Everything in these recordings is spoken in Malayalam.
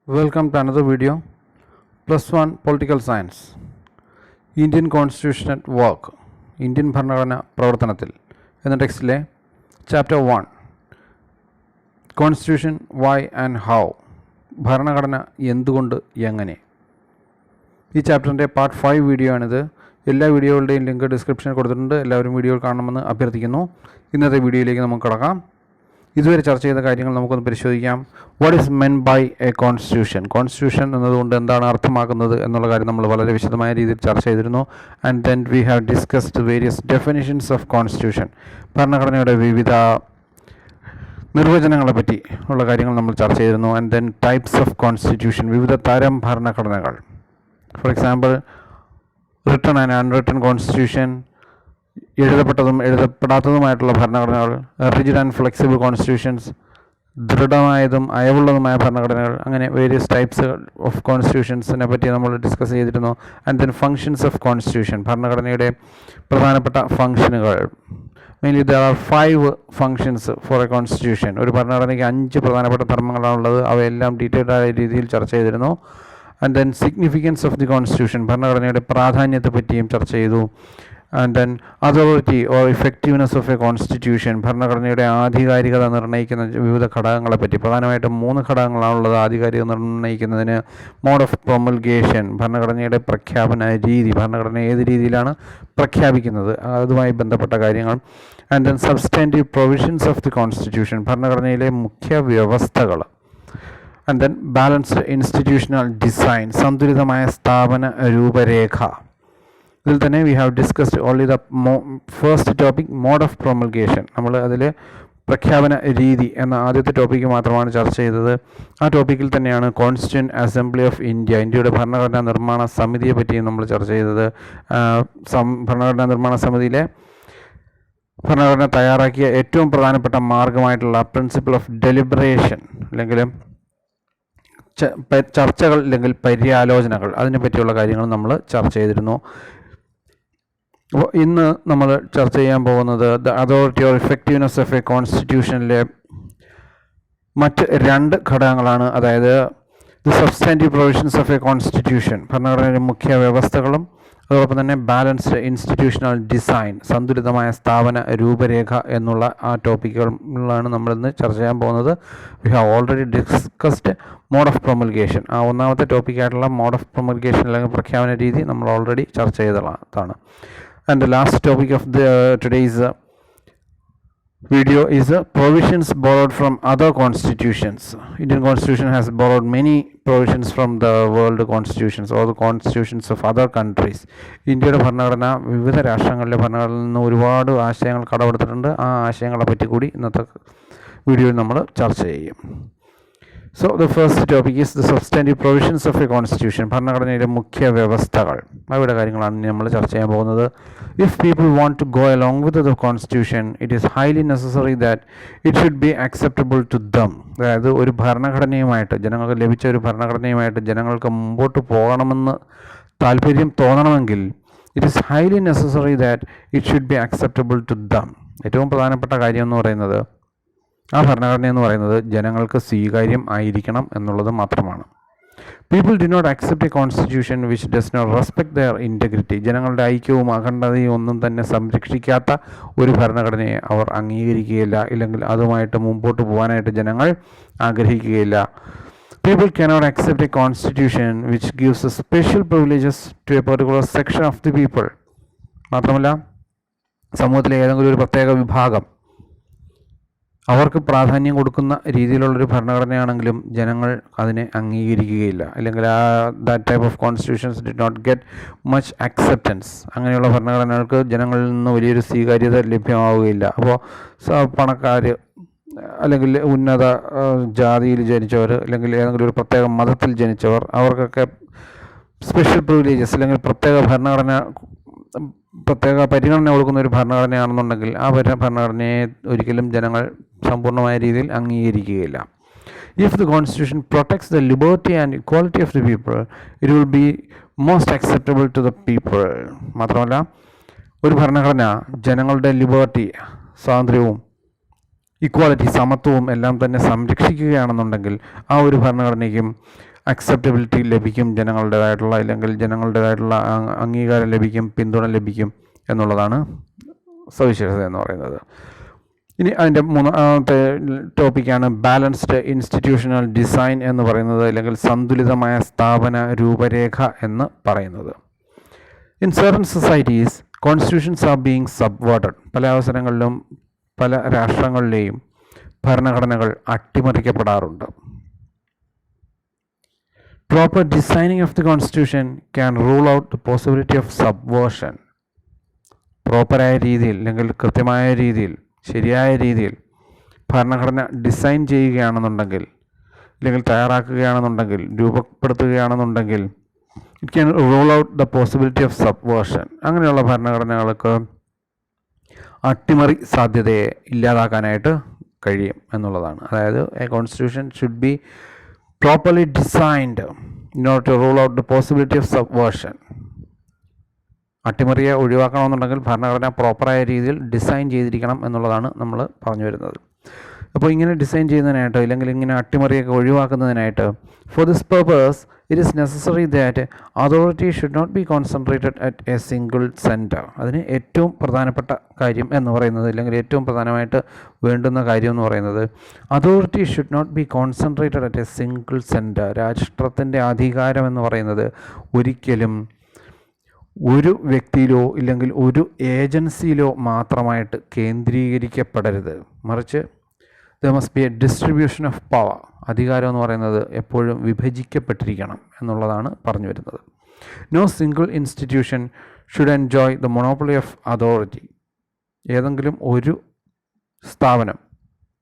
Welcome to another video. +1 Political Science. Indian Constitution at Work. Indian ഭരണഘടന പ്രവർത്തനത്തിൽ എന്ന ടെക്സ്റ്റിലെ chapter 1 constitution why and how, ഭരണഘടന എന്തുകൊണ്ട് എങ്ങനെ. ഈ ചാപ്റ്ററിൻ്റെ പാർട്ട് 5 വീഡിയോ ആണിത്. എല്ലാ വീഡിയോകളുടെയും ലിങ്ക് ഡിസ്ക്രിപ്ഷനിൽ കൊടുത്തിട്ടുണ്ട്. എല്ലാവരും വീഡിയോ കാണണമെന്ന് അഭ്യർത്ഥിക്കുന്നു. ഇന്നത്തെ വീഡിയോയിലേക്ക് നമുക്ക് കടക്കാം. ഇതുവരെ ചർച്ച ചെയ്ത കാര്യങ്ങൾ നമുക്കൊന്ന് പരിശോധിക്കാം. What is meant by a constitution, constitution എന്നതുകൊണ്ട് എന്താണ് അർത്ഥമാക്കുന്നത് എന്നുള്ള കാര്യം നമ്മൾ വളരെ വിശദമായ രീതിയിൽ ചർച്ച ചെയ്തിരുന്നു. And then we have discussed various definitions of constitution, ഭരണഘടനയുടെ വിവിധ നിർവചനങ്ങളെ പറ്റി ഉള്ള കാര്യങ്ങൾ നമ്മൾ ചർച്ച ചെയ്തിരുന്നു. And then types of constitution, വിവിധ തരം ഭരണഘടനകൾ. For example written and unwritten constitution, എഴുതപ്പെട്ടതും എഴുതപ്പെടാത്തതുമായിട്ടുള്ള ഭരണഘടനകൾ, റിജിഡ് ആൻഡ് ഫ്ലെക്സിബിൾ കോൺസ്റ്റിറ്റ്യൂഷൻസ്, ദൃഢമായതും അയവുള്ളതുമായ ഭരണഘടനകൾ, അങ്ങനെ വേരിയസ് ടൈപ്സ് ഓഫ് കോൺസ്റ്റിറ്റ്യൂഷൻസിനെ പറ്റി നമ്മൾ ഡിസ്കസ് ചെയ്തിരുന്നു. And then functions of constitution, ഭരണഘടനയുടെ പ്രധാനപ്പെട്ട ഫങ്ഷനുകൾ. Mainly there are 5 functions for A constitution. ഒരു ഭരണഘടനയ്ക്ക് 5 പ്രധാനപ്പെട്ട ധർമ്മങ്ങളാണുള്ളത്. അവയെല്ലാം ഡീറ്റെയിൽഡ് ആയ രീതിയിൽ ചർച്ച ചെയ്തിരുന്നു. And then significance of the constitution, ഭരണഘടനയുടെ പ്രാധാന്യത്തെ പറ്റിയും ചർച്ച ചെയ്തു. And then authority or effectiveness of a constitution, ഭരണഘടനയുടെ ആധികാരികത നിർണ്ണയിക്കുന്ന വിവിധ ഘടകങ്ങളെപ്പറ്റി. പ്രധാനമായിട്ടും 3 ഘടകങ്ങളാണുള്ളത് ആധികാരികത നിർണ്ണയിക്കുന്നതിന്. മോഡ് ഓഫ് പ്രൊമൾഗേഷൻ, ഭരണഘടനയുടെ പ്രഖ്യാപന രീതി, ഭരണഘടന ഏത് രീതിയിലാണ് പ്രഖ്യാപിക്കുന്നത് അതുമായി ബന്ധപ്പെട്ട കാര്യങ്ങൾ. And then substantive provisions of the constitution, ഭരണഘടനയിലെ മുഖ്യ വ്യവസ്ഥകൾ. And then balanced institutional design, സന്തുലിതമായ സ്ഥാപന രൂപരേഖ. ഇതിൽ തന്നെ we have discussed only the first topic, mode of promulgation. നമ്മൾ അതിൽ പ്രഖ്യാപന രീതി എന്ന ആദ്യത്തെ ടോപ്പിക്ക് മാത്രമാണ് ചർച്ച ചെയ്തത്. ആ ടോപ്പിക്കിൽ തന്നെയാണ് കോൺസ്റ്റിറ്റ്യൂന്റ് അസംബ്ലി ഓഫ് ഇന്ത്യ, ഇന്ത്യയുടെ ഭരണഘടനാ നിർമ്മാണ സമിതിയെ പറ്റിയും നമ്മൾ ചർച്ച ചെയ്തത്. ഭരണഘടനാ നിർമ്മാണ സമിതിയിലെ ഭരണഘടന തയ്യാറാക്കിയ ഏറ്റവും പ്രധാനപ്പെട്ട മാർഗമായിട്ടുള്ള പ്രിൻസിപ്പിൾ ഓഫ് ഡെലിബറേഷൻ, അല്ലെങ്കിൽ ചർച്ചകൾ അല്ലെങ്കിൽ പര്യാലോചനകൾ, അതിനെ പറ്റിയുള്ള കാര്യങ്ങൾ നമ്മൾ ചർച്ച ചെയ്തിരുന്നു. അപ്പോൾ ഇന്ന് നമ്മൾ ചർച്ച ചെയ്യാൻ പോകുന്നത് the authority or effectiveness of a കോൺസ്റ്റിറ്റ്യൂഷനിലെ മറ്റ് 2 ഘടകങ്ങളാണ്. അതായത് the substantive provisions of a constitution, ഭരണഘടനയുടെ മുഖ്യ വ്യവസ്ഥകളും, അതോടൊപ്പം തന്നെ ബാലൻസ്ഡ് ഇൻസ്റ്റിറ്റ്യൂഷണൽ ഡിസൈൻ, സന്തുലിതമായ സ്ഥാപന രൂപരേഖ എന്നുള്ള ആ ടോപ്പിക്കുകളാണ് നമ്മളിന്ന് ചർച്ച ചെയ്യാൻ പോകുന്നത്. We have already discussed mode of promulgation. ആ ഒന്നാമത്തെ ടോപ്പിക്കായിട്ടുള്ള മോഡ് ഓഫ് പ്രൊമൾഗേഷൻ അല്ലെങ്കിൽ പ്രഖ്യാപന രീതി നമ്മൾ ഓൾറെഡി ചർച്ച ചെയ്തതാണ്. And the last topic of today's video is provisions borrowed from other constitutions. Indian constitution has borrowed many provisions from the world constitutions or the constitutions of other countries. ഇന്ത്യയുടെ ഭരണഘടന വിവിധ രാഷ്ട്രങ്ങളിലെ ഭരണഘടനയിൽ നിന്ന് ഒരുപാട് ആശയങ്ങൾ കടമെടുത്തിട്ടുണ്ട്. ആ ആശയങ്ങളെ പറ്റി കൂടി ഇന്നത്തെ വീഡിയോയിൽ നമ്മൾ ചർച്ച ചെയ്യും. So the first topic is the substantive provisions of a constitution, ഭരണഘടനയിലെ മുഖ്യ വ്യവസ്ഥകൾ. അവയുടെ കാര്യങ്ങളാണ് നമ്മൾ ചർച്ച ചെയ്യാൻ പോകുന്നത്. If people want to go along with the constitution, it is highly necessary that it should be acceptable to them. അതായത് ഒരു ഭരണഘടനയുമായിട്ട്, ജനങ്ങൾക്ക് ലഭിച്ച ഒരു ഭരണഘടനയുമായിട്ട് ജനങ്ങൾക്ക് മുമ്പോട്ട് പോകണമെന്ന് താല്പര്യം തോന്നണമെങ്കിൽ it is highly necessary that it should be acceptable to them. ഏറ്റവും പ്രധാനപ്പെട്ട കാര്യം എന്ന് പറയുന്നത്, ആ ഭരണഘടന എന്ന് പറയുന്നത് ജനങ്ങൾക്ക് സ്വീകാര്യം ആയിരിക്കണം എന്നുള്ളത് മാത്രമാണ്. People do not accept a constitution which does not respect their integrity, ജനങ്ങളുടെ ഐക്യവും അഖണ്ഡതയും ഒന്നും തന്നെ സംരക്ഷിക്കാത്ത ഒരു ഭരണഘടനയെ അവർ അംഗീകരിക്കുകയില്ല, ഇല്ലെങ്കിൽ അതുമായിട്ട് മുമ്പോട്ട് പോകാനായിട്ട് ജനങ്ങൾ ആഗ്രഹിക്കുകയില്ല. People cannot accept a constitution which gives a special privileges to a particular section of the people. മാത്രമല്ല, സമൂഹത്തിലെ ഏതെങ്കിലും ഒരു പ്രത്യേക വിഭാഗം അവർക്ക് പ്രാധാന്യം കൊടുക്കുന്ന രീതിയിലുള്ളൊരു ഭരണഘടനയാണെങ്കിലും ജനങ്ങൾ അതിനെ അംഗീകരിക്കുകയില്ല, അല്ലെങ്കിൽ that type of constitutions did not get much acceptance. അങ്ങനെയുള്ള ഭരണഘടനകൾക്ക് ജനങ്ങളിൽ നിന്ന് വലിയൊരു സ്വീകാര്യത ലഭ്യമാവുകയില്ല. അപ്പോൾ പണക്കാർ, അല്ലെങ്കിൽ ഉന്നത ജാതിയിൽ ജനിച്ചവർ, അല്ലെങ്കിൽ ഏതെങ്കിലും ഒരു പ്രത്യേക മതത്തിൽ ജനിച്ചവർ, അവർക്കൊക്കെ സ്പെഷ്യൽ പ്രിവിലേജസ് അല്ലെങ്കിൽ പ്രത്യേക പരിഗണന കൊടുക്കുന്ന ഒരു ഭരണഘടനയാണെന്നുണ്ടെങ്കിൽ ആ ഭരണഘടനയെ ഒരിക്കലും ജനങ്ങൾ സമ്പൂർണ്ണമായ രീതിയിൽ അംഗീകരിക്കുകയില്ല. If the constitution protects the liberty and equality of the people, it will be most acceptable to the people. മാത്രമല്ല, ഒരു ഭരണഘടന ജനങ്ങളുടെ ലിബർട്ടി, സ്വാതന്ത്ര്യവും ഇക്വാലിറ്റി, സമത്വവും എല്ലാം തന്നെ സംരക്ഷിക്കുകയാണെന്നുണ്ടെങ്കിൽ ആ ഒരു ഭരണഘടനയ്ക്കും അക്സെപ്റ്റബിലിറ്റി ലഭിക്കും, ജനങ്ങളുടേതായിട്ടുള്ള അംഗീകാരം ലഭിക്കും, പിന്തുണ ലഭിക്കും എന്നുള്ളതാണ് സവിശേഷത എന്ന് പറയുന്നത്. ഇനി അതിൻ്റെ മൂന്നാമത്തെ ടോപ്പിക്കാണ് ബാലൻസ്ഡ് ഇൻസ്റ്റിറ്റ്യൂഷണൽ ഡിസൈൻ എന്ന് പറയുന്നത്, അല്ലെങ്കിൽ സന്തുലിതമായ സ്ഥാപന രൂപരേഖ എന്ന് പറയുന്നത്. In certain societies constitutions are being subverted. പല അവസരങ്ങളിലും പല രാഷ്ട്രങ്ങളിലെയും ഭരണഘടനകൾ അട്ടിമറിക്കപ്പെടാറുണ്ട്. Proper designing of the constitution can rule out the possibility of subversion. പ്രോപ്പറായ രീതിയിൽ, അല്ലെങ്കിൽ കൃത്യമായ രീതിയിൽ, ശരിയായ രീതിയിൽ ഭരണഘടന ഡിസൈൻ ചെയ്യുകയാണെന്നുണ്ടെങ്കിൽ, അല്ലെങ്കിൽ തയ്യാറാക്കുകയാണെന്നുണ്ടെങ്കിൽ, രൂപപ്പെടുത്തുകയാണെന്നുണ്ടെങ്കിൽ, it can rule out the possibility of subversion. അങ്ങനെയുള്ള ഭരണഘടനകൾക്ക് അട്ടിമറി സാധ്യതയെ ഇല്ലാതാക്കാനായിട്ട് കഴിയും എന്നുള്ളതാണ്. അതായത് a constitution should be properly designed in order to rule out the possibility of subversion. അട്ടിമറിയെ ഒഴിവാക്കണമെന്നുണ്ടെങ്കിൽ ഭരണഘടന പ്രോപ്പറായ രീതിയിൽ ഡിസൈൻ ചെയ്തിരിക്കണം എന്നുള്ളതാണ് നമ്മൾ പറഞ്ഞു വരുന്നത്. അപ്പോൾ ഇങ്ങനെ ഡിസൈൻ ചെയ്യുന്നതിനായിട്ട്, അല്ലെങ്കിൽ ഇങ്ങനെ അട്ടിമറിയൊക്കെ ഒഴിവാക്കുന്നതിനായിട്ട്, for this purpose it is necessary that authority should not be concentrated at a single centre. അതിന് ഏറ്റവും പ്രധാനപ്പെട്ട കാര്യം എന്ന് പറയുന്നത്, അല്ലെങ്കിൽ ഏറ്റവും പ്രധാനമായിട്ട് വേണ്ടുന്ന കാര്യം എന്ന് പറയുന്നത്, authority should not be concentrated at a single centre. രാഷ്ട്രത്തിൻ്റെ അധികാരം എന്ന് പറയുന്നത് ഒരിക്കലും ഒരു വ്യക്തിയിലോ ഇല്ലെങ്കിൽ ഒരു ഏജൻസിയിലോ മാത്രമായിട്ട് കേന്ദ്രീകരിക്കപ്പെടരുത്. മറിച്ച് there must be a distribution of power. അധികാരം എന്ന് പറയുന്നത് എപ്പോഴും വിഭജിക്കപ്പെട്ടിരിക്കണം എന്നുള്ളതാണ് പറഞ്ഞു വരുന്നത്. No single institution should enjoy the monopoly of authority. ഏതെങ്കിലും ഒരു സ്ഥാപനം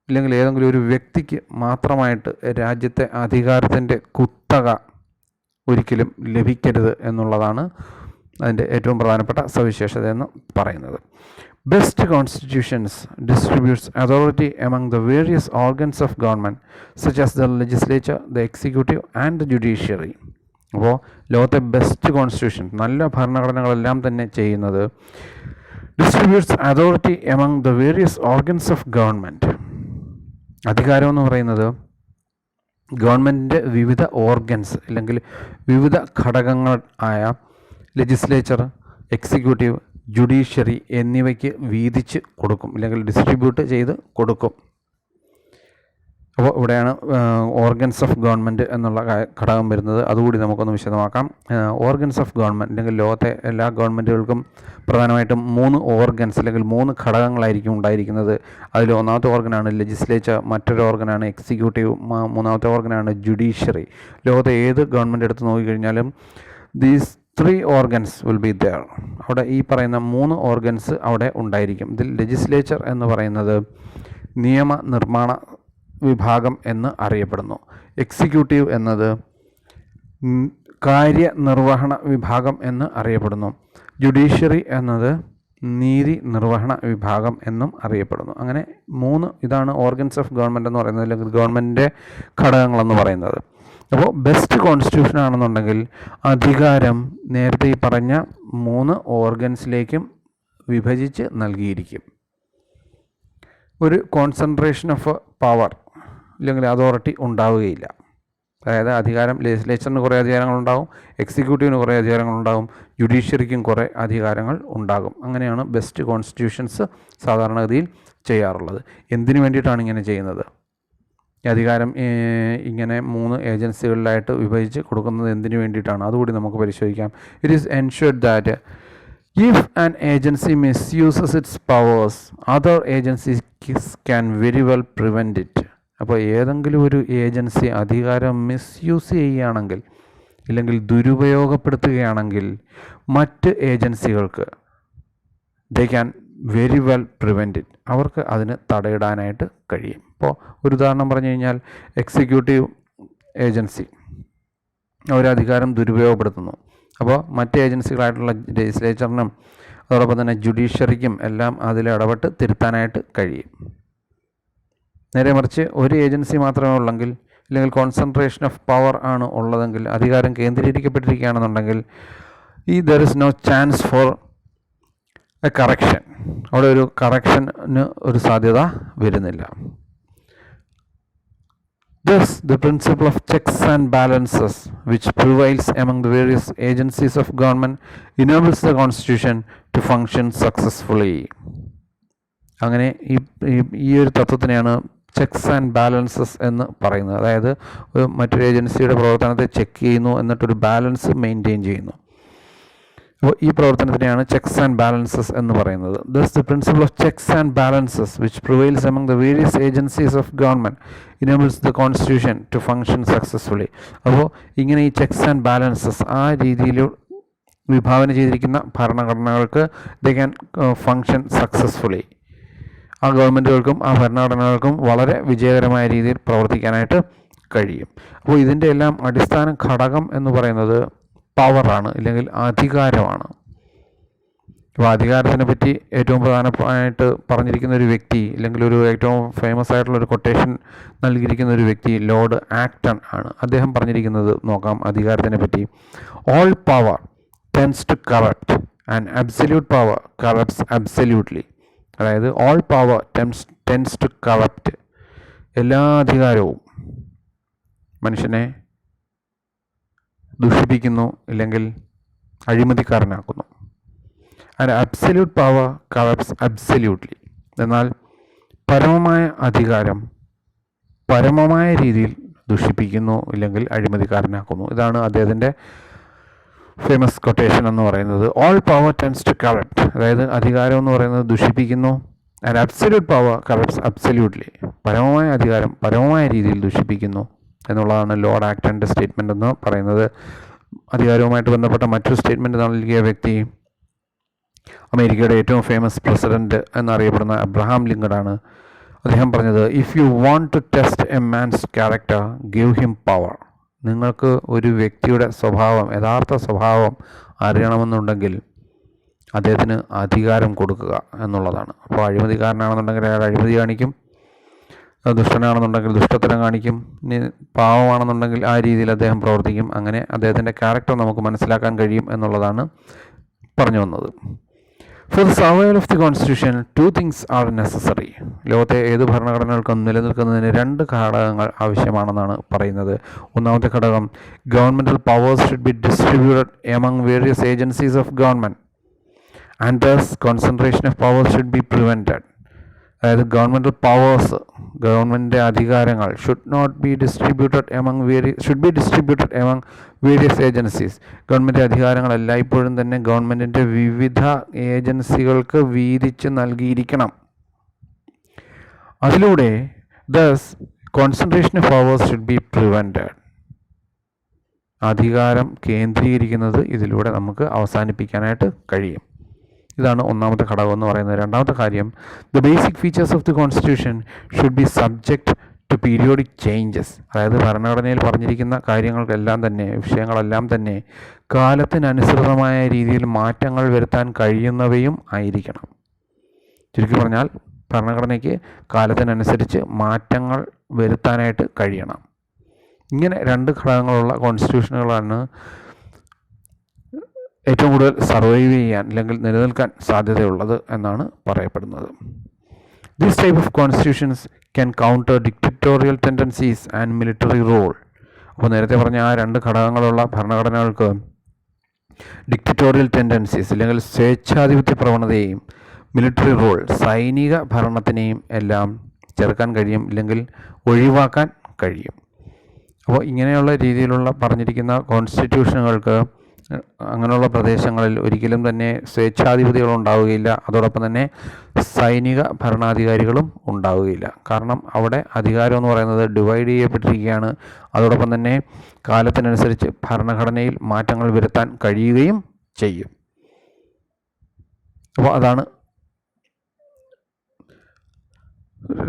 ഇല്ലെങ്കിൽ ഏതെങ്കിലും ഒരു വ്യക്തിക്ക് മാത്രമായിട്ട് രാജ്യത്തെ അധികാരത്തിൻ്റെ കുത്തക ഒരിക്കലും ലഭിക്കരുത് എന്നുള്ളതാണ് അതിൻ്റെ ഏറ്റവും പ്രധാനപ്പെട്ട സവിശേഷത എന്ന് പറയുന്നത്. Best constitutions distributes authority among the various organs of government such as the legislature, the executive and the judiciary. അപ്പോൾ ലോകത്തെ ബെസ്റ്റ് കോൺസ്റ്റിറ്റ്യൂഷൻ, നല്ല ഭരണഘടനകളെല്ലാം തന്നെ ചെയ്യുന്നത് distributes authority among the various organs of government. അധികാരം എന്ന് പറയുന്നത് ഗവൺമെൻറ്റിൻ്റെ വിവിധ ഓർഗൻസ്, അല്ലെങ്കിൽ വിവിധ ഘടകങ്ങൾ ആയ ലെജിസ്ലേച്ചർ, എക്സിക്യൂട്ടീവ്, ജുഡീഷ്യറി എന്നിവയ്ക്ക് വീതിച്ച് കൊടുക്കും, അല്ലെങ്കിൽ ഡിസ്ട്രിബ്യൂട്ട് ചെയ്ത് കൊടുക്കും. അപ്പോൾ ഇവിടെയാണ് ഓർഗൻസ് ഓഫ് ഗവൺമെൻറ് എന്നുള്ള ഘടകം വരുന്നത്. അതുകൂടി നമുക്കൊന്ന് വിശദമാക്കാം. ഓർഗൻസ് ഓഫ് ഗവൺമെൻറ്, അല്ലെങ്കിൽ ലോകത്തെ എല്ലാ ഗവൺമെൻറ്റുകൾക്കും പ്രധാനമായിട്ടും 3 ഓർഗൻസ് അല്ലെങ്കിൽ 3 ഘടകങ്ങളായിരിക്കും ഉണ്ടായിരിക്കുന്നത്. അതിൽ ഒന്നാമത്തെ ഓർഗനാണ് ലെജിസ്ലേച്ചർ, മറ്റൊരു ഓർഗനാണ് എക്സിക്യൂട്ടീവ്, മൂന്നാമത്തെ ഓർഗനാണ് ജുഡീഷ്യറി. ലോകത്തെ ഏത് ഗവൺമെൻറ് എടുത്ത് നോക്കിക്കഴിഞ്ഞാലും these 3 organs will be there. അവിടെ ഈ പറയുന്ന 3 ഓർഗൻസ് അവിടെ ഉണ്ടായിരിക്കും. ഇതിൽ ലെജിസ്ലേച്ചർ എന്ന് പറയുന്നത് നിയമനിർമ്മാണ വിഭാഗം എന്ന് അറിയപ്പെടുന്നു. എക്സിക്യൂട്ടീവ് എന്നത് കാര്യനിർവഹണ വിഭാഗം എന്ന് അറിയപ്പെടുന്നു. ജുഡീഷ്യറി എന്നത് നീതി നിർവഹണ വിഭാഗം എന്നും അറിയപ്പെടുന്നു. അങ്ങനെ 3 ഇതാണ് ഓർഗൻസ് ഓഫ് ഗവൺമെൻറ് എന്ന് പറയുന്നത്, അല്ലെങ്കിൽ ഗവൺമെൻറ്റിൻ്റെ ഘടകങ്ങളെന്ന് പറയുന്നത്. അപ്പോൾ ബെസ്റ്റ് കോൺസ്റ്റിറ്റ്യൂഷൻ ആണെന്നുണ്ടെങ്കിൽ അധികാരം നേരത്തെ ഈ പറഞ്ഞ 3 ഓർഗൻസിലേക്കും വിഭജിച്ച് നൽകിയിരിക്കും. ഒരു കോൺസെൻട്രേഷൻ ഓഫ് പവർ അല്ലെങ്കിൽ അതോറിറ്റി ഉണ്ടാവുകയില്ല. അതായത് അധികാരം ലെജിസ്ലേച്ചറിന് കുറേ അധികാരങ്ങളുണ്ടാകും, എക്സിക്യൂട്ടീവിന് കുറേ അധികാരങ്ങളുണ്ടാകും, ജുഡീഷ്യറിക്കും കുറേ അധികാരങ്ങൾ ഉണ്ടാകും. അങ്ങനെയാണ് ബെസ്റ്റ് കോൺസ്റ്റിറ്റ്യൂഷൻസ് സാധാരണഗതിയിൽ ചെയ്യാറുള്ളത്. എന്തിനു വേണ്ടിയിട്ടാണ് ഇങ്ങനെ ചെയ്യുന്നത്? ഈ അധികാരം ഇങ്ങനെ 3 ഏജൻസികളിലായിട്ട് വിഭജിച്ച് കൊടുക്കുന്നത് എന്തിനു വേണ്ടിയിട്ടാണ്? അതുകൂടി നമുക്ക് പരിശോധിക്കാം. It is ensured that if an agency misuses its powers other agencies can very well prevent it. അപ്പോൾ ഏതെങ്കിലും ഒരു ഏജൻസി അധികാരം മിസ്യൂസ് ചെയ്യുകയാണെങ്കിൽ, ഇല്ലെങ്കിൽ ദുരുപയോഗപ്പെടുത്തുകയാണെങ്കിൽ, മറ്റ് ഏജൻസികൾക്ക് they can very well prevent it. അവർക്ക് അതിന് തടയിടാനായിട്ട് കഴിയും. ഇപ്പോൾ ഒരു ഉദാഹരണം പറഞ്ഞു കഴിഞ്ഞാൽ, എക്സിക്യൂട്ടീവ് ഏജൻസി അവരധികാരം ദുരുപയോഗപ്പെടുത്തുന്നു. അപ്പോൾ മറ്റ് ഏജൻസികളായിട്ടുള്ള ലെജിസ്ലേച്ചറിനും അതോടൊപ്പം തന്നെ ജുഡീഷ്യറിക്കും എല്ലാം അതിലിടപെട്ട് തിരുത്താനായിട്ട് കഴിയും. നേരെ മറിച്ച് ഒരു ഏജൻസി മാത്രമേ ഉള്ളെങ്കിൽ, അല്ലെങ്കിൽ കോൺസെൻട്രേഷൻ ഓഫ് പവർ ആണ് ഉള്ളതെങ്കിൽ, അധികാരം കേന്ദ്രീകരിക്കപ്പെട്ടിരിക്കുകയാണെന്നുണ്ടെങ്കിൽ, there is no chance for a correction. അവിടെ ഒരു കറക്ഷന് ഒരു സാധ്യത വരുന്നില്ല. Thus, the principle of checks and balances, which prevails among the various agencies of government, enables the Constitution to function successfully. അങ്ങനെ ഈ ഒരു തത്വത്തിനെയാണ് ചെക്സ് ആൻഡ് ബാലൻസസ് എന്ന് പറയുന്നത്. അതായത് മറ്റൊരു ഏജൻസിയുടെ പ്രവർത്തനത്തെ ചെക്ക് ചെയ്യുന്നു, എന്നിട്ടൊരു ബാലൻസ് മെയിൻറ്റെയിൻ ചെയ്യുന്നു. അപ്പോൾ ഈ പ്രവർത്തനത്തിനെയാണ് ചെക്സ് ആൻഡ് ബാലൻസസ് എന്ന് പറയുന്നത്. Thus the principle of checks and balances which prevails among the various agencies of government enables the constitution to function successfully. അപ്പോൾ ഇങ്ങനെ ഈ ചെക്സ് ആൻഡ് ബാലൻസസ് ആ രീതിയിൽ വിഭാവന ചെയ്തിരിക്കുന്ന ഭരണഘടനകൾക്ക് ദേ ക്യാൻ ഫങ്ഷൻ സക്സസ്ഫുള്ളി. ആ ഗവൺമെൻറ്റുകൾക്കും ആ ഭരണഘടനകൾക്കും വളരെ വിജയകരമായ രീതിയിൽ പ്രവർത്തിക്കാനായിട്ട് കഴിയും. അപ്പോൾ ഇതിൻ്റെ എല്ലാം അടിസ്ഥാന ഘടകം എന്ന് പറയുന്നത് പവറാണ്, അല്ലെങ്കിൽ അധികാരമാണ്. അപ്പോൾ അധികാരത്തിനെ പറ്റി ഏറ്റവും പ്രധാനമായിട്ട് പറഞ്ഞിരിക്കുന്ന ഒരു വ്യക്തി, അല്ലെങ്കിൽ ഒരു ഏറ്റവും ഫേമസ് ആയിട്ടുള്ളൊരു കൊട്ടേഷൻ നൽകിയിരിക്കുന്ന ഒരു വ്യക്തി ലോർഡ് ആക്ടൺ ആണ്. അദ്ദേഹം പറഞ്ഞിരിക്കുന്നത് നോക്കാം അധികാരത്തിനെ പറ്റി. All power tends to corrupt and absolute power corrupts absolutely. അതായത് all power tends to corrupt, എല്ലാ അധികാരവും മനുഷ്യനെ ദുഷിപ്പിക്കുന്നു, ഇല്ലെങ്കിൽ അഴിമതിക്കാരനാക്കുന്നു. And absolute power corrupts absolutely. എന്നാൽ പരമമായ അധികാരം പരമമായ രീതിയിൽ ദുഷിപ്പിക്കുന്നു, ഇല്ലെങ്കിൽ അഴിമതിക്കാരനാക്കുന്നു. ഇതാണ് അദ്ദേഹത്തിൻ്റെ ഫേമസ് കൊട്ടേഷൻ എന്ന് പറയുന്നത്. All power tends to corrupt, അതായത് അധികാരം എന്ന് പറയുന്നത് ദുഷിപ്പിക്കുന്നു. And absolute power corrupts absolutely, പരമമായ അധികാരം പരമമായ രീതിയിൽ ദുഷിപ്പിക്കുന്നു എന്നുള്ളതാണ് ലോർഡ് ആക്ടൻ്റെ സ്റ്റേറ്റ്മെൻ്റ് എന്ന് പറയുന്നത്. അധികാരവുമായിട്ട് ബന്ധപ്പെട്ട മറ്റൊരു സ്റ്റേറ്റ്മെൻറ്റ് നൽകിയ വ്യക്തി അമേരിക്കയുടെ ഏറ്റവും ഫേമസ് പ്രസിഡൻറ്റ് എന്നറിയപ്പെടുന്ന അബ്രഹാം ലിങ്കൺ ആണ്. അദ്ദേഹം പറഞ്ഞത്, if you want to test a man's character give him power. നിങ്ങൾക്ക് ഒരു വ്യക്തിയുടെ സ്വഭാവം, യഥാർത്ഥ സ്വഭാവം അറിയണമെന്നുണ്ടെങ്കിൽ അദ്ദേഹത്തിന് അധികാരം കൊടുക്കുക എന്നുള്ളതാണ്. അപ്പോൾ അഴിമതിക്കാരനാണെന്നുണ്ടെങ്കിൽ അയാൾ അഴിമതി കാണിക്കും, ദുഷ്ടനാണെന്നുണ്ടെങ്കിൽ ദുഷ്ടത്തരം കാണിക്കും, പാവമാണെന്നുണ്ടെങ്കിൽ ആ രീതിയിൽ അദ്ദേഹം പ്രവർത്തിക്കും. അങ്ങനെ അദ്ദേഹത്തിൻ്റെ ക്യാരക്ടർ നമുക്ക് മനസ്സിലാക്കാൻ കഴിയും എന്നുള്ളതാണ് പറഞ്ഞു വന്നത്. For the survival of the constitution 2 things R necessary. ലോകത്തെ ഏത് ഭരണഘടനകൾക്കും നിലനിൽക്കുന്നതിന് 2 ഘടകങ്ങൾ ആവശ്യമാണെന്നാണ് പറയുന്നത്. ഒന്നാമത്തെ ഘടകം, governmental powers should be distributed among various agencies of government and thus concentration of powers should be prevented. അതായത് ഗവൺമെൻറ്റൽ പവേഴ്സ്, ഗവൺമെൻറ്റിൻ്റെ അധികാരങ്ങൾ should be distributed among various agencies. Government അധികാരങ്ങൾ എല്ലായ്പ്പോഴും തന്നെ ഗവൺമെൻറ്റിൻ്റെ വിവിധ ഏജൻസികൾക്ക് വീതിച്ച് നൽകിയിരിക്കണം. അതിലൂടെ thus concentration of powers should be prevented. അധികാരം കേന്ദ്രീകരിക്കുന്നത് ഇതിലൂടെ നമുക്ക് അവസാനിപ്പിക്കാനായിട്ട് കഴിയും. ഇതാണ് ഒന്നാമത്തെ ഘടകം എന്ന് പറയുന്നത്. രണ്ടാമത്തെ കാര്യം, the basic features of the constitution should be subject to periodic changes. അതായത് ഭരണഘടനയിൽ പറഞ്ഞിരിക്കുന്ന കാര്യങ്ങൾക്കെല്ലാം തന്നെ, വിഷയങ്ങളെല്ലാം തന്നെ കാലത്തിനനുസൃതമായ രീതിയിൽ മാറ്റങ്ങൾ വരുത്താൻ കഴിയുന്നവയും ആയിരിക്കണം. ചുരുക്കി പറഞ്ഞാൽ ഭരണഘടനയ്ക്ക് കാലത്തിനനുസരിച്ച് മാറ്റങ്ങൾ വരുത്താനായിട്ട് കഴിയണം. ഇങ്ങനെ 2 ഘടകങ്ങളുള്ള കോൺസ്റ്റിറ്റ്യൂഷനുകളാണ് ഏറ്റവും കൂടുതൽ സർവൈവ് ചെയ്യാൻ, അല്ലെങ്കിൽ നിലനിൽക്കാൻ സാധ്യതയുള്ളത് എന്നാണ് പറയപ്പെടുന്നത്. This type of constitutions can counter dictatorial tendencies and military rule. അപ്പോൾ നേരത്തെ പറഞ്ഞ ആ 2 ഘടകങ്ങളുള്ള ഭരണഘടനകൾക്ക് ഡിക്റ്ററ്റോറിയൽ ടെൻഡൻസീസ്, അല്ലെങ്കിൽ സ്വേച്ഛാധിപത്യ പ്രവണതയെയും മിലിറ്ററി റൂൾ, സൈനിക ഭരണത്തിനെയും എല്ലാം ചെറുക്കാൻ കഴിയും, ഇല്ലെങ്കിൽ ഒഴിവാക്കാൻ കഴിയും. അപ്പോൾ ഇങ്ങനെയുള്ള രീതിയിലുള്ള പറഞ്ഞിരിക്കുന്ന കോൺസ്റ്റിറ്റ്യൂഷനുകൾക്ക് അങ്ങനെയുള്ള പ്രദേശങ്ങളിൽ ഒരിക്കലും തന്നെ സ്വേച്ഛാധിപതികൾ ഉണ്ടാവുകയില്ല, അതോടൊപ്പം തന്നെ സൈനിക ഭരണാധികാരികളും ഉണ്ടാവുകയില്ല. കാരണം അവിടെ അധികാരം എന്ന് പറയുന്നത് ഡിവൈഡ് ചെയ്യപ്പെട്ടിരിക്കുകയാണ്. അതോടൊപ്പം തന്നെ കാലത്തിനനുസരിച്ച് ഭരണഘടനയിൽ മാറ്റങ്ങൾ വരുത്താൻ കഴിയുകയും ചെയ്യും. അപ്പോൾ അതാണ്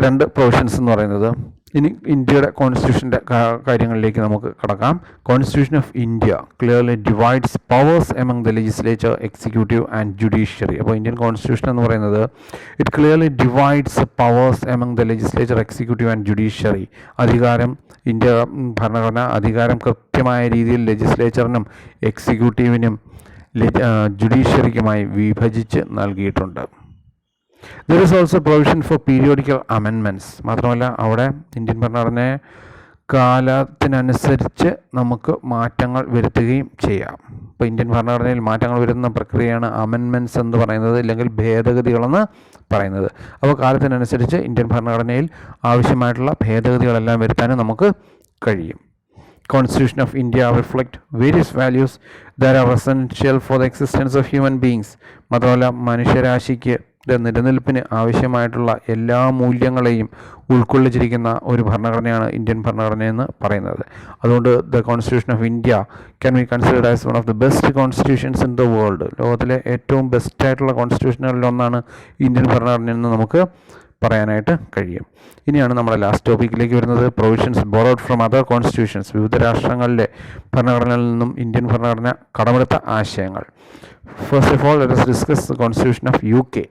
2 പ്രൊവിഷൻസ് എന്ന് പറയുന്നത്. ഇനി ഇന്ത്യയുടെ കോൺസ്റ്റിറ്റ്യൂഷൻ്റെ കാര്യങ്ങളിലേക്ക് നമുക്ക് കടക്കാം. Constitution of India clearly divides powers among the legislature, executive and judiciary. അപ്പോൾ ഇന്ത്യൻ കോൺസ്റ്റിറ്റ്യൂഷൻ എന്ന് പറയുന്നത് it clearly divides powers among the legislature, executive and judiciary. India ഭരണഘടന അധികാരം കൃത്യമായ രീതിയിൽ ലെജിസ്ലേച്ചറിനും എക്സിക്യൂട്ടീവിനും ജുഡീഷ്യറിക്കുമായി വിഭജിച്ച് നൽകിയിട്ടുണ്ട്. There is also provision for periodical amendments. മാത്രമല്ല അവിടെ ഇന്ത്യൻ ഭരണഘടനയെ കാലത്തിനനുസരിച്ച് നമുക്ക് മാറ്റങ്ങൾ വരുത്തുകയും ചെയ്യാം. ഇപ്പോൾ ഇന്ത്യൻ ഭരണഘടനയിൽ മാറ്റങ്ങൾ വരുത്തുന്ന പ്രക്രിയയാണ് അമെൻമെൻറ്റ്സ് എന്ന് പറയുന്നത്, അല്ലെങ്കിൽ ഭേദഗതികളെന്ന് പറയുന്നത്. അപ്പോൾ കാലത്തിനനുസരിച്ച് ഇന്ത്യൻ ഭരണഘടനയിൽ ആവശ്യമായിട്ടുള്ള ഭേദഗതികളെല്ലാം വരുത്താനും നമുക്ക് കഴിയും. Constitution of India reflect various values that are essential for the existence of human beings. മാത്രമല്ല മനുഷ്യരാശിക്ക് നിലനിൽപ്പിന് ആവശ്യമായിട്ടുള്ള എല്ലാ മൂല്യങ്ങളെയും ഉൾക്കൊള്ളിച്ചിരിക്കുന്ന ഒരു ഭരണഘടനയാണ് ഇന്ത്യൻ ഭരണഘടന എന്ന് പറയുന്നത്. അതുകൊണ്ട് the constitution of India can be considered as one of the best constitutions in the world. ലോകത്തിലെ ഏറ്റവും ബെസ്റ്റായിട്ടുള്ള കോൺസ്റ്റിറ്റ്യൂഷനുകളിലൊന്നാണ് ഇന്ത്യൻ ഭരണഘടന എന്ന് നമുക്ക് പറയാനായിട്ട് കഴിയും. ഇനിയാണ് നമ്മുടെ ലാസ്റ്റ് ടോപ്പിക്കിലേക്ക് വരുന്നത്, provisions borrowed from other constitutions. വിവിധ രാഷ്ട്രങ്ങളിലെ ഭരണഘടനകളിൽ നിന്നും ഇന്ത്യൻ ഭരണഘടന കടമെടുത്ത ആശയങ്ങൾ. First of all let us discuss the constitution of UK.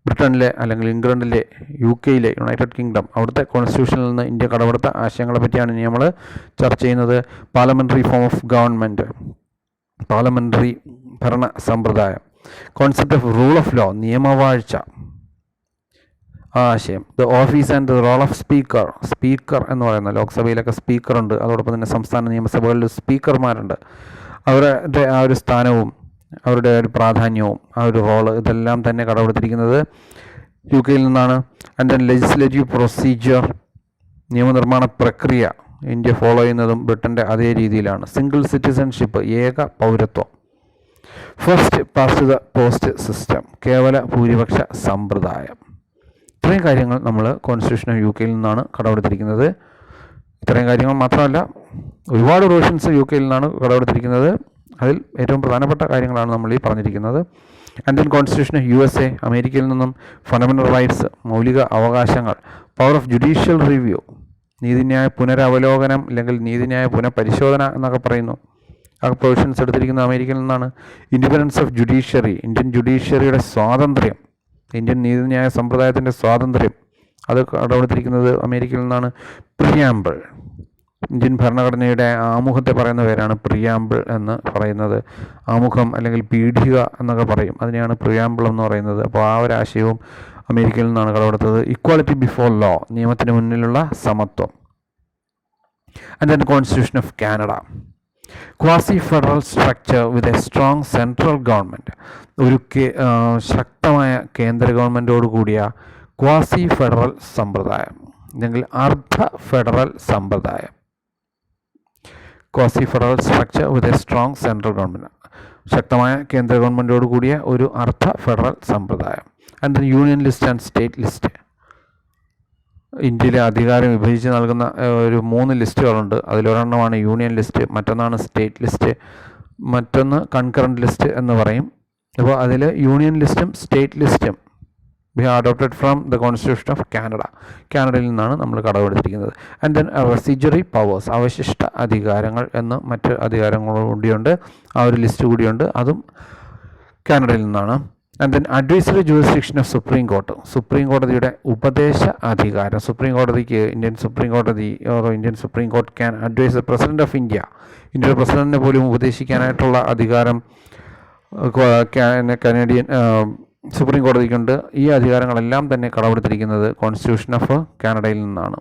ബ്രിട്ടനിലെ അല്ലെങ്കിൽ ഇംഗ്ലണ്ടിലെ UK-യിലെ യുണൈറ്റഡ് കിങ്ഡം, അവിടുത്തെ കോൺസ്റ്റിറ്റ്യൂഷനിൽ നിന്ന് ഇന്ത്യ കടമെടുത്ത ആശയങ്ങളെ പറ്റിയാണ് ഇനി നമ്മൾ ചർച്ച ചെയ്യുന്നത്. Parliamentary form of government, parliamentary ഭരണ സമ്പ്രദായം. Concept of rule of law, നിയമവാഴ്ച ആശയം. The office and the role of speaker, speaker എന്ന് പറയുന്നത്, ലോക്സഭയിലൊക്കെ സ്പീക്കറുണ്ട്, അതോടൊപ്പം തന്നെ സംസ്ഥാന നിയമസഭകളിൽ സ്പീക്കർമാരുണ്ട്. അവരുടെ ആ ഒരു സ്ഥാനവും അവരുടെ ഒരു പ്രാധാന്യവും ആ ഒരു റോള് ഇതെല്ലാം തന്നെ കടമെടുത്തിരിക്കുന്നത് UK-യിൽ നിന്നാണ്. ആൻഡ് ദെൻ ലെജിസ്ലേറ്റീവ് പ്രൊസീജിയർ, നിയമനിർമ്മാണ പ്രക്രിയ ഇന്ത്യ ഫോളോ ചെയ്യുന്നതും ബ്രിട്ടൻ്റെ അതേ രീതിയിലാണ്. സിംഗിൾ സിറ്റിസൺഷിപ്പ്, ഏക പൗരത്വം. First past the post system, കേവല ഭൂരിപക്ഷ സമ്പ്രദായം. ഇത്രയും കാര്യങ്ങൾ നമ്മൾ കോൺസ്റ്റിറ്റ്യൂഷൻ ഓഫ് UK-യിൽ നിന്നാണ് കടമെടുത്തിരിക്കുന്നത്. ഇത്രയും കാര്യങ്ങൾ മാത്രമല്ല, ഒരുപാട് പ്രൊവിഷൻസ് UK-യിൽ നിന്നാണ് കടമെടുത്തിരിക്കുന്നത്. അതിൽ ഏറ്റവും പ്രധാനപ്പെട്ട കാര്യങ്ങളാണ് നമ്മൾ ഈ പറഞ്ഞിരിക്കുന്നത്. And then constitution of USA, അമേരിക്കയിൽ നിന്നും ഫണ്ടമെൻ്റൽ റൈറ്റ്സ്, മൗലിക അവകാശങ്ങൾ. പവർ ഓഫ് ജുഡീഷ്യൽ റിവ്യൂ, നീതിന്യായ പുനരവലോകനം അല്ലെങ്കിൽ നീതിന്യായ പുനഃപരിശോധന എന്നൊക്കെ പറയുന്നു. ആ പ്രൊവിഷൻസ് എടുത്തിരിക്കുന്നത് അമേരിക്കയിൽ നിന്നാണ്. ഇൻഡിപെൻഡൻസ് ഓഫ് ജുഡീഷ്യറി, ഇന്ത്യൻ ജുഡീഷ്യറിയുടെ സ്വാതന്ത്ര്യം, ഇന്ത്യൻ നീതിന്യായ സമ്പ്രദായത്തിൻ്റെ സ്വാതന്ത്ര്യം, അത് കടമെടുത്തിരിക്കുന്നത് അമേരിക്കയിൽ നിന്നാണ്. പ്രിയാമ്പിൾ, ഇന്ത്യൻ ഭരണഘടനയുടെ ആമുഖത്തെ പറയുന്ന പേരാണ് പ്രിയാമ്പിൾ എന്ന് പറയുന്നത്. ആമുഖം അല്ലെങ്കിൽ പീഠിക എന്നൊക്കെ പറയും, അതിനെയാണ് പ്രിയാമ്പിൾ എന്ന് പറയുന്നത്. അപ്പോൾ ആ ഒരു ആശയവും അമേരിക്കയിൽ നിന്നാണ് കടമെടുത്തത്. ഇക്വാലിറ്റി ബിഫോർ ലോ, നിയമത്തിന് മുന്നിലുള്ള സമത്വം. And then constitution of Canada, quasi federal structure with a strong central government, ഒരു ശക്തമായ കേന്ദ്ര ഗവൺമെൻറ്റോട് കൂടിയ ക്വാസി ഫെഡറൽ സമ്പ്രദായം അല്ലെങ്കിൽ അർദ്ധ ഫെഡറൽ സമ്പ്രദായം. Quasi federal structure with a strong central government, ശക്തമായ കേന്ദ്ര ഗവൺമെൻറ്റോട് കൂടിയ ഒരു അർദ്ധ ഫെഡറൽ സമ്പ്രദായം. And union list and state list, ഇന്ത്യയിലെ അധികാരം വിഭജിച്ച് നൽകുന്ന ഒരു 3 ലിസ്റ്റുകളുണ്ട്. അതിലൊരെണ്ണമാണ് യൂണിയൻ ലിസ്റ്റ്, മറ്റൊന്നാണ് സ്റ്റേറ്റ് ലിസ്റ്റ്, മറ്റൊന്ന് കൺകറൻറ്റ് ലിസ്റ്റ് എന്ന് പറയും. അപ്പോൾ അതിൽ യൂണിയൻ ലിസ്റ്റും സ്റ്റേറ്റ് ലിസ്റ്റും we have adopted from the constitution of Canada, കാനഡയിൽ നിന്നാണ് നമ്മൾ കടമെടുത്തിരിക്കുന്നത്. ആൻഡ് ദെൻ റെസിജ്വറി പവേഴ്സ്, അവശിഷ്ട അധികാരങ്ങൾ എന്ന് മറ്റ് അധികാരങ്ങൾ കൂടിയുണ്ട്, ആ ഒരു ലിസ്റ്റ് കൂടിയുണ്ട്, അതും കാനഡയിൽ നിന്നാണ്. And then advisory jurisdiction of Supreme Court, Supreme കോടതിയുടെ ഉപദേശ അധികാരം. സുപ്രീം കോടതിക്ക് Indian Supreme Court can advise the president of India, ഇന്ത്യയുടെ പ്രസിഡന്റിനെ പോലും ഉപദേശിക്കാനായിട്ടുള്ള അധികാരം കനേഡിയൻ സുപ്രീം കോടതിക്കുണ്ട്. ഈ അധികാരങ്ങളെല്ലാം തന്നെ കടമെടുത്തിരിക്കുന്നത് കോൺസ്റ്റിറ്റ്യൂഷൻ ഓഫ് കാനഡയിൽ നിന്നാണ്.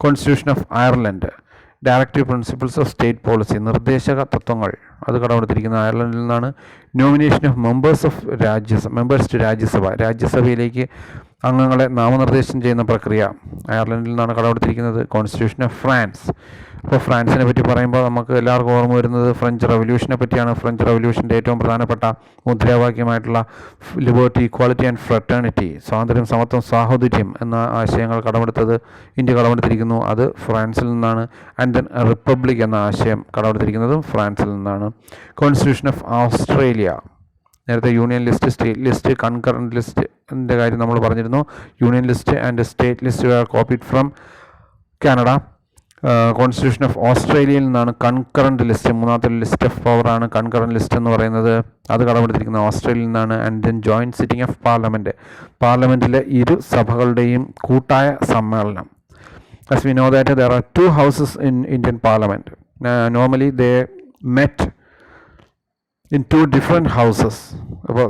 Constitution of Ireland, directive principles of state policy, നിർദ്ദേശക തത്വങ്ങൾ, അത് കടമെടുത്തിരിക്കുന്നത് അയർലൻഡിൽ നിന്നാണ്. നോമിനേഷൻ ഓഫ് മെമ്പേഴ്സ് ടു രാജ്യസഭയിലേക്ക് അംഗങ്ങളെ നാമനിർദ്ദേശം ചെയ്യുന്ന പ്രക്രിയ അയർലൻഡിൽ നിന്നാണ് കടമെടുത്തിരിക്കുന്നത്. കോൺസ്റ്റിറ്റ്യൂഷൻ ഓഫ് ഫ്രാൻസ്, അപ്പോൾ ഫ്രാൻസിനെ പറ്റി പറയുമ്പോൾ നമുക്ക് എല്ലാവർക്കും ഓർമ്മ വരുന്നത് ഫ്രഞ്ച് റവല്യൂഷനെ പറ്റിയാണ്. ഫ്രഞ്ച് റവല്യൂഷൻ്റെ ഏറ്റവും പ്രധാനപ്പെട്ട മുദ്രാവാക്യമായിട്ടുള്ള ലിബർട്ടി, ഇക്വാലിറ്റി ആൻഡ് ഫ്രട്ടേണിറ്റി, സ്വാതന്ത്ര്യം, സമത്വം, സാഹോദര്യം എന്ന ആശയങ്ങൾ ഇന്ത്യ കടമെടുത്തിരിക്കുന്നു, അത് ഫ്രാൻസിൽ നിന്നാണ്. ആൻഡ് ദെൻ റിപ്പബ്ലിക് എന്ന ആശയം കടമെടുത്തിരിക്കുന്നതും ഫ്രാൻസിൽ നിന്നാണ്. കോൺസ്റ്റിറ്റ്യൂഷൻ ഓഫ് ഓസ്ട്രേലിയ, നേരത്തെ union list, state list, concurrent ലിസ്റ്റിൻ്റെ കാര്യം നമ്മൾ പറഞ്ഞിരുന്നു. Union list and state list are copied from Canada. Constitution of ഓസ്ട്രേലിയയിൽ നിന്നാണ് കൺകറൻറ്റ് ലിസ്റ്റ്, മൂന്നാമത്തെ ലിസ്റ്റ് ഓഫ് പവറാണ് കൺകറൻറ്റ് ലിസ്റ്റ് എന്ന് പറയുന്നത്, അത് കടമെടുത്തിരിക്കുന്നത് ഓസ്ട്രേലിയയിൽ നിന്നാണ്. And then joint sitting of പാർലമെൻറ്റിലെ ഇരു സഭകളുടെയും കൂട്ടായ സമ്മേളനം. As we know that there are 2 houses in Indian Parliament. Normally they met in 2 different houses. അപ്പോൾ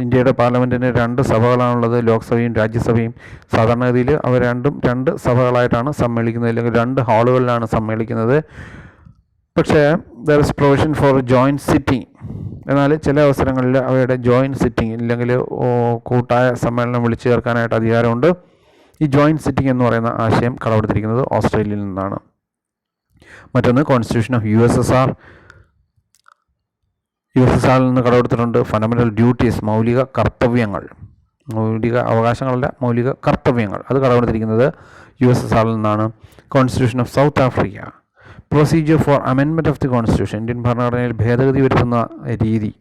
ഇന്ത്യയുടെ പാർലമെൻറ്റിന് 2 സഭകളാണുള്ളത്, ലോക്സഭയും രാജ്യസഭയും. സാധാരണഗതിയിൽ അവ രണ്ടും 2 സഭകളായിട്ടാണ് സമ്മേളിക്കുന്നത്, അല്ലെങ്കിൽ 2 ഹാളുകളിലാണ് സമ്മേളിക്കുന്നത്. പക്ഷേ there is provision for joint sitting. എന്നാൽ ചില അവസരങ്ങളിൽ അവയുടെ ജോയിൻറ്റ് സിറ്റിംഗ് ഇല്ലെങ്കിൽ കൂട്ടായ സമ്മേളനം വിളിച്ചു ചേർക്കാനായിട്ട് അധികാരമുണ്ട്. ഈ ജോയിൻറ്റ് സിറ്റിംഗ് എന്ന് പറയുന്ന ആശയം കടമെടുത്തിരിക്കുന്നത് ഓസ്ട്രേലിയയിൽ നിന്നാണ്. മറ്റൊന്ന് കോൺസ്റ്റിറ്റ്യൂഷൻ ഓഫ് USSR. USSRൽ നിന്ന് കടമെടുത്തിട്ടുണ്ട് ഫണ്ടമെൻ്റൽ ഡ്യൂട്ടീസ്, മൗലിക കർത്തവ്യങ്ങൾ. മൗലിക അവകാശങ്ങളല്ല, മൗലിക കർത്തവ്യങ്ങൾ. അത് കടമെടുത്തിരിക്കുന്നത് USSRൽ നിന്നാണ്. Constitution of south Africa. Procedure for amendment of the constitution, Indian ഭരണഘടനയിൽ ഭേദഗതി വരുത്തുന്ന രീതി,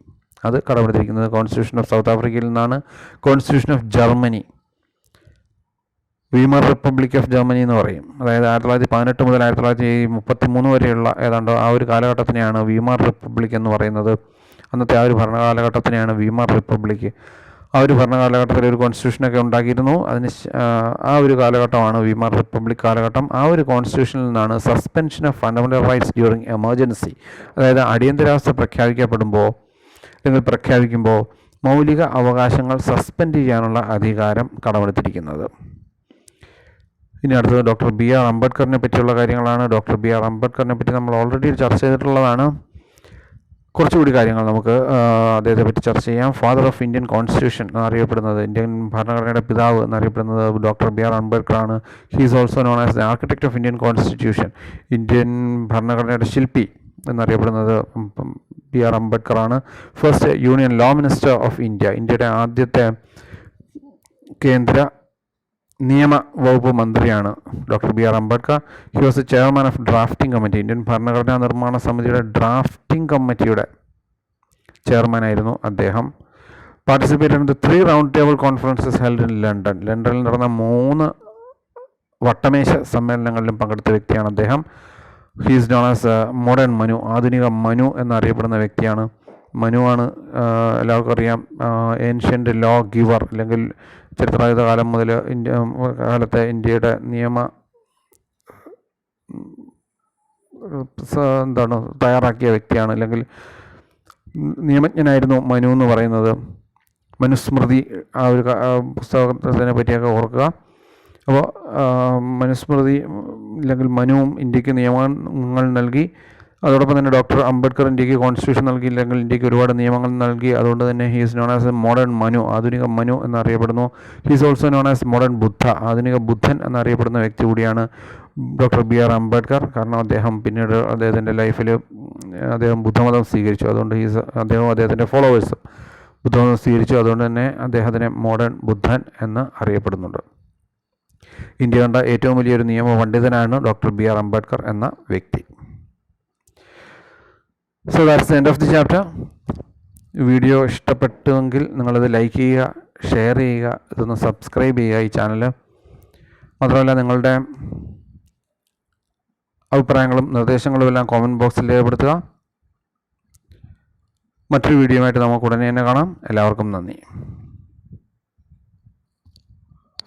അത് കടമെടുത്തിരിക്കുന്നത് കോൺസ്റ്റിറ്റ്യൂഷൻ ഓഫ് സൗത്ത് ആഫ്രിക്കയിൽ നിന്നാണ്. Constitution of Germany, Weimer republic of Germany എന്ന് പറയും. അതായത് 1918 മുതൽ 1933 വരെയുള്ള ഏതാണ്ട് ആ ഒരു കാലഘട്ടത്തിനെയാണ് വീമർ റിപ്പബ്ലിക് എന്ന് പറയുന്നത്. അന്നത്തെ ആ ഒരു ഭരണകാലഘട്ടത്തിനെയാണ് വീമർ റിപ്പബ്ലിക്. ആ ഒരു ഭരണകാലഘട്ടത്തിൽ ഒരു കോൺസ്റ്റിറ്റ്യൂഷനൊക്കെ ഉണ്ടാക്കിയിരുന്നു. ആ ഒരു കാലഘട്ടമാണ് വീമർ റിപ്പബ്ലിക് കാലഘട്ടം. ആ ഒരു കോൺസ്റ്റിറ്റ്യൂഷനിൽ നിന്നാണ് suspension of fundamental rights during emergency, അതായത് അടിയന്തരാവസ്ഥ പ്രഖ്യാപിക്കുമ്പോൾ മൗലിക അവകാശങ്ങൾ സസ്പെൻഡ് ചെയ്യാനുള്ള അധികാരം കടമെടുത്തിരിക്കുന്നത്. ഇനി അടുത്തത് ഡോക്ടർ BR അംബേദ്കറിനെ പറ്റിയുള്ള കാര്യങ്ങളാണ്. ഡോക്ടർ BR അംബേദ്കറിനെ പറ്റി നമ്മൾ ഓൾറെഡി ചർച്ച ചെയ്തിട്ടുള്ളതാണ്. കുറച്ചുകൂടി കാര്യങ്ങൾ നമുക്ക് അദ്ദേഹത്തെ പറ്റി ചർച്ച ചെയ്യാം. ഫാദർ ഓഫ് ഇന്ത്യൻ കോൺസ്റ്റിറ്റ്യൂഷൻ എന്നറിയപ്പെടുന്നത്, ഇന്ത്യൻ ഭരണഘടനയുടെ പിതാവ് എന്നറിയപ്പെടുന്നത് ഡോക്ടർ BR അംബേദ്കറാണ്. He is also known as the architect of Indian constitution. Indian ഭരണഘടനയുടെ ശില്പി എന്നറിയപ്പെടുന്നത് BR അംബേദ്കറാണ്. First union law minister of India, ഇന്ത്യയുടെ ആദ്യത്തെ കേന്ദ്ര നിയമ വകുപ്പ് മന്ത്രിയാണ് doctor BR Ambedkar. He was a chairman of drafting committee, Indian ഭരണഘടനാ നിർമ്മാണ സമിതിയുടെ ഡ്രാഫ്റ്റിംഗ് കമ്മിറ്റിയുടെ ചെയർമാനായിരുന്നു അദ്ദേഹം. Participate in the 3 round table conferences held in London, ലണ്ടനിൽ നടന്ന 3 വട്ടമേശ സമ്മേളനങ്ങളിലും പങ്കെടുത്ത വ്യക്തിയാണ് അദ്ദേഹം. He is known as modern Manu, ആധുനിക മനു എന്നറിയപ്പെടുന്ന വ്യക്തിയാണ്. മനുവാണ് എല്ലാവർക്കും അറിയാം ഏൻഷ്യൻ്റ് ലോ ഗിവർ, അല്ലെങ്കിൽ ചരിത്രാതീത കാലം മുതൽ കാലത്തെ ഇന്ത്യയുടെ തയ്യാറാക്കിയ വ്യക്തിയാണ്, അല്ലെങ്കിൽ നിയമജ്ഞനായിരുന്നു മനു എന്ന് പറയുന്നത്. മനുസ്മൃതി ആ ഒരു പുസ്തകത്തിനെ പറ്റിയൊക്കെ ഓർക്കുക. അപ്പോൾ മനുസ്മൃതി അല്ലെങ്കിൽ മനുവും ഇന്ത്യക്ക് നിയമങ്ങൾ നൽകി. അതോടൊപ്പം തന്നെ ഡോക്ടർ അംബേദ്കർ ഇന്ത്യക്ക് കോൺസ്റ്റിറ്റ്യൂഷൻ നൽകി, അല്ലെങ്കിൽ ഇന്ത്യക്ക് ഒരുപാട് നിയമങ്ങൾ നൽകി. അതുകൊണ്ട് തന്നെ he is known as a modern Manu, ആധുനിക മനു എന്നറിയപ്പെടുന്നു. He is also known as modern Buddha, ആധുനിക ബുദ്ധൻ എന്നറിയപ്പെടുന്ന വ്യക്തി കൂടിയാണ് ഡോക്ടർ BR അംബേദ്കർ. കാരണം അദ്ദേഹം പിന്നീട് അദ്ദേഹത്തിൻ്റെ ലൈഫിൽ അദ്ദേഹം ബുദ്ധമതം സ്വീകരിച്ചു. അതുകൊണ്ട് അദ്ദേഹത്തിൻ്റെ ഫോളോവേഴ്സും ബുദ്ധമതം സ്വീകരിച്ചു. അതുകൊണ്ട് തന്നെ അദ്ദേഹത്തിനെ മോഡേൺ ബുദ്ധൻ എന്ന് അറിയപ്പെടുന്നുണ്ട്. ഇന്ത്യ കണ്ട ഏറ്റവും വലിയൊരു നിയമ പണ്ഡിതനാണ് ഡോക്ടർ BR അംബേദ്കർ എന്ന വ്യക്തി. So that's the end of the chapter. Video ഇഷ്ടപ്പെട്ടുവെങ്കിൽ നിങ്ങളിത് ലൈക്ക് ചെയ്യുക, ഷെയർ ചെയ്യുക, ഇതൊന്ന് സബ്സ്ക്രൈബ് ചെയ്യുക ഈ ചാനൽ. മാത്രമല്ല നിങ്ങളുടെ അഭിപ്രായങ്ങളും നിർദ്ദേശങ്ങളും എല്ലാം കോമൻറ്റ് ബോക്സിൽ രേഖപ്പെടുത്തുക. മറ്റൊരു വീഡിയോയുമായിട്ട് നമുക്ക് ഉടനെ തന്നെ കാണാം. എല്ലാവർക്കും നന്ദി.